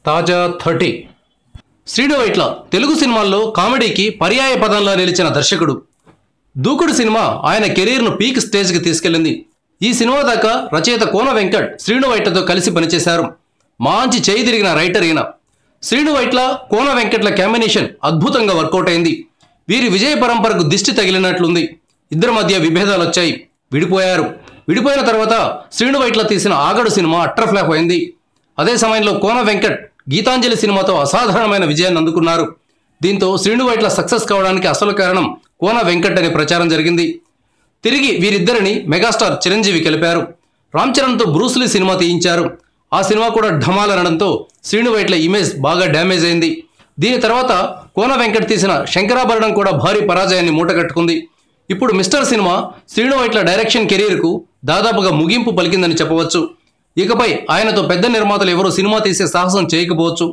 తాజా 30 శ్రీను వైట్ల తెలుగు సినిమాల్లో కామెడీకి పర్యాయ పదంలో నిలిచిన దర్శకుడు. దూకుడు సినిమా ఆయన కెరీర్ను పీక్ స్టేజ్కి తీసుకెళ్లింది. ఈ సినిమా దాకా రచయిత కోన వెంకట్ శ్రీను వైట్లతో కలిసి పనిచేశారు. మంచి చేయి తిరిగిన రైటర్ ఈయన. శ్రీను వైట్ల కోన వెంకట్ల కాంబినేషన్ అద్భుతంగా వర్కౌట్ అయింది. వీరి విజయ పరంపరకు దిష్టి తగిలినట్లుంది. ఇద్దరి మధ్య విభేదాలు వచ్చాయి, విడిపోయారు. విడిపోయిన తర్వాత శ్రీను వైట్ల తీసిన ఆగడు సినిమా అట్టర్ ఫ్లాప్ అయింది. అదే సమయంలో కోన వెంకట్ గీతాంజలి సినిమాతో అసాధారణమైన విజయాన్ని అందుకున్నారు. దీంతో శ్రీను వైట్ల సక్సెస్ కావడానికి అసలు కారణం కోన వెంకట్ అనే ప్రచారం జరిగింది. తిరిగి వీరిద్దరిని మెగాస్టార్ చిరంజీవి కలిపారు. రామ్ చరణ్తో బ్రూస్లీ సినిమా తీయించారు. ఆ సినిమా కూడా ఢమాలనడంతో శ్రీను వైట్ల ఇమేజ్ బాగా డ్యామేజ్ అయింది. దీని తర్వాత కోన వెంకట్ తీసిన శంకరాభరణం కూడా భారీ పరాజయాన్ని మూటగట్టుకుంది. ఇప్పుడు మిస్టర్ సినిమా శ్రీను వైట్ల డైరెక్షన్ కెరీర్కు దాదాపుగా ముగింపు పలికిందని చెప్పవచ్చు. ఇకపై ఆయనతో పెద్ద నిర్మాతలు ఎవరూ సినిమా తీసే సాహసం చేయకపోవచ్చు.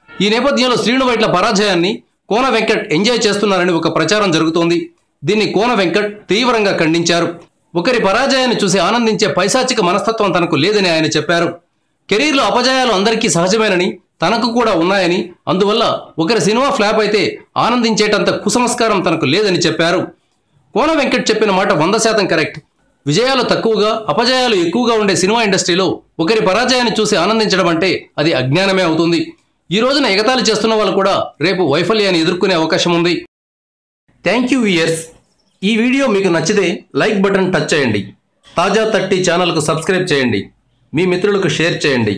ఈ నేపథ్యంలో శ్రీను వైట్ల పరాజయాన్ని కోన వెంకట్ ఎంజాయ్ చేస్తున్నారని ఒక ప్రచారం జరుగుతోంది. దీన్ని కోన వెంకట్ తీవ్రంగా ఖండించారు. ఒకరి పరాజయాన్ని చూసి ఆనందించే పైశాచిక మనస్తత్వం తనకు లేదని ఆయన చెప్పారు. కెరీర్లో అపజయాలు అందరికీ సహజమేనని, తనకు కూడా ఉన్నాయని, అందువల్ల ఒకరి సినిమా ఫ్లాప్ అయితే ఆనందించేటంత కుసంస్కారం తనకు లేదని చెప్పారు. కోన వెంకట్ చెప్పిన మాట 100% కరెక్ట్. విజయాలు తక్కువగా, అపజయాలు ఎక్కువగా ఉండే సినిమా ఇండస్ట్రీలో ఒకరి పరాజయాన్ని చూసి ఆనందించడం అంటే అది అజ్ఞానమే అవుతుంది. ఈ రోజున ఎగతాళి చేస్తున్న వాళ్ళు కూడా రేపు వైఫల్యాన్ని ఎదుర్కొనే అవకాశం ఉంది. Thank you viewers. ఈ వీడియో మీకు నచ్చితే లైక్ బటన్ టచ్ చేయండి. తాజా 30 ఛానల్కు సబ్స్క్రైబ్ చేయండి. మీ మిత్రులకు షేర్ చేయండి.